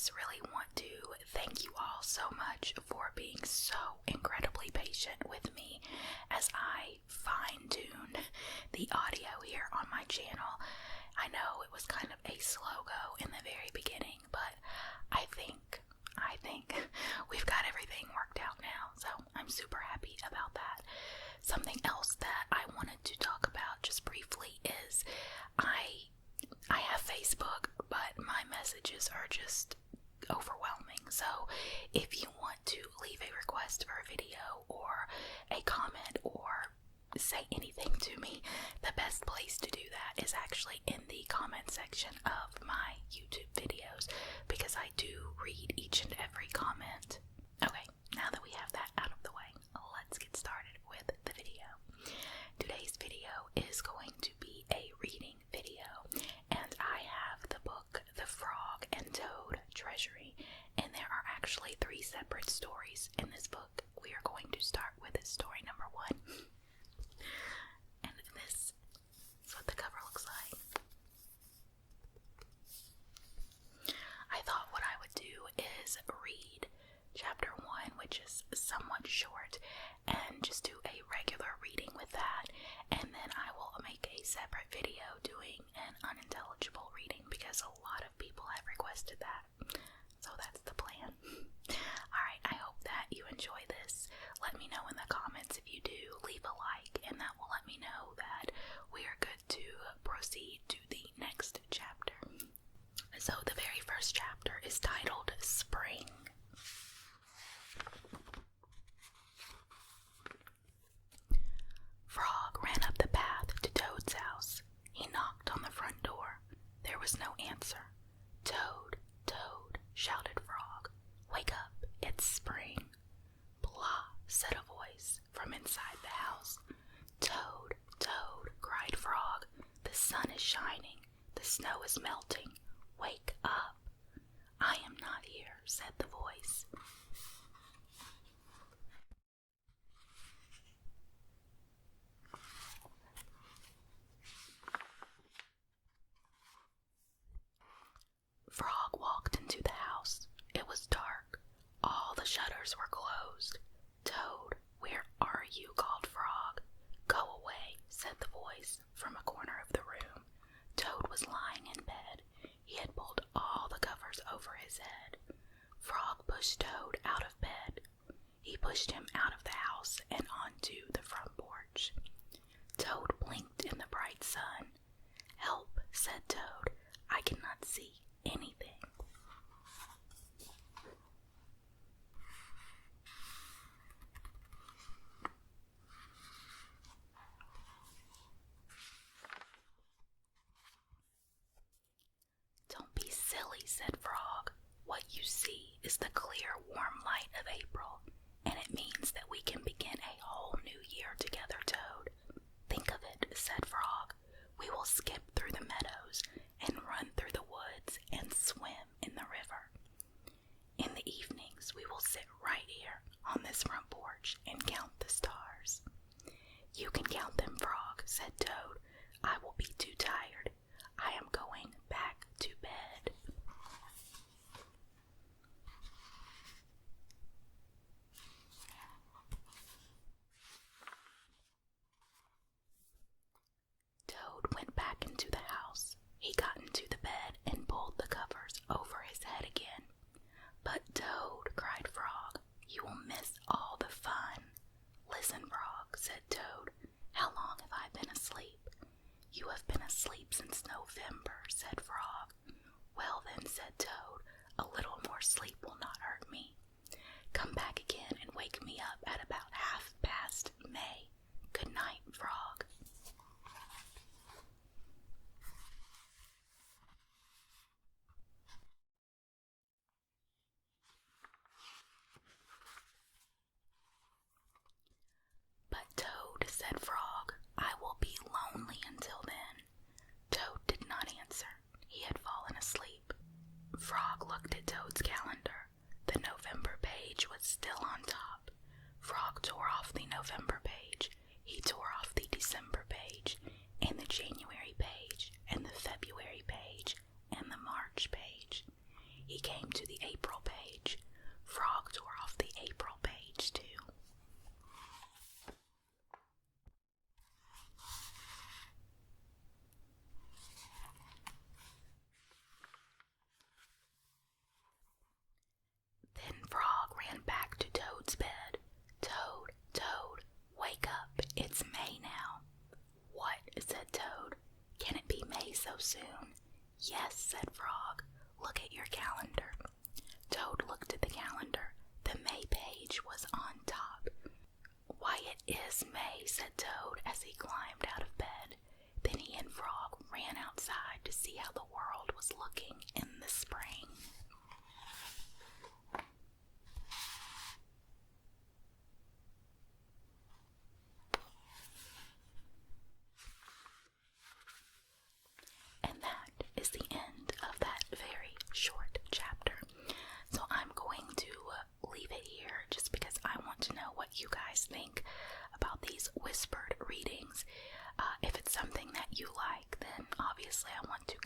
just really want to thank you all so much for being so incredibly patient with me as I fine-tune the audio here on my channel. I know it was kind of a slow go in the very beginning, but I think we've got everything worked out now, so I'm super happy about that. Something else that I wanted to talk about just briefly is I have Facebook, but my messages are just overwhelming. So if you want to leave a request for a video or a comment or say anything to me, the best place to do that is actually in the comment section of my YouTube videos, because I do read each and every comment. Okay, now that we have that out of the way, let's get started with the video. Today's video is going to be a reading video, and I have the book The Frog and Toad Treasury, and there are actually 3 separate stories in this book. We are going to start with story number 1. And this is what the cover looks like. I thought what I would do is read chapter 1, which is somewhat short, and just do a regular reading with that, and then I will make a separate video doing an unintelligible reading because a lot of people have requested that. So that's the plan. Alright, I hope that you enjoy this. Let me know in the comments if you do. Leave a like, and that will let me know that we are good to proceed to the next chapter. So the very first chapter is titled Spring. Frog ran up the path to Toad's house. He knocked on the front door. There was no answer. Toad, Toad, shouted Frog. Wake up, it's spring. Blah, said a voice from inside the house. Toad, Toad, cried Frog. The sun is shining. The snow is melting. Wake up. I am not here, said the voice. Frog walked into the house. It was dark. All the shutters were closed. Toad, where are you? Called Frog. Go away, said the voice from a corner of the room. Toad was lying in bed. He had pulled all the covers over his head. Frog pushed Toad out of bed. He pushed him out of the house and onto the front porch. Toad blinked in the bright sun. Help, said Toad. I cannot see anything. Don't be silly, said Frog. What you see is the clear, warm light of April, and it means that we can begin a whole new year together, Toad. Think of it, said Frog. We will skip through the meadows and run through the woods and swim in the river. In the evenings, we will sit right here on this front porch and count the stars. You can count them, Frog, said Toad. I will be too tired. I am going back to bed. Toad went back into the house. He got into the bed and pulled the covers over his head again. But Toad, cried Frog, you will miss all the fun. Listen, Frog, said Toad. How long have I been asleep? You have been asleep since November, said Frog. Well then, said Toad, a little more sleep will not hurt me. Come back again and wake me up at about 1/2 May. Good night, Frog. But Toad, said Frog, I will be lonely until then. Toad did not answer. He had fallen asleep. Frog looked at Toad's calendar. The November page was still on top. Frog tore off the November page. He tore off the December soon? Yes, said Frog. Look at your calendar. Toad looked at the calendar. The May page was on top. Why, it is May, said Toad as he climbed out of bed. Then he and Frog ran outside to see how the world was looking in the spring. And that is the end of that very short chapter. So I'm going to leave it here just because I want to know what you guys think about these whispered readings. If it's something that you like, then obviously I want to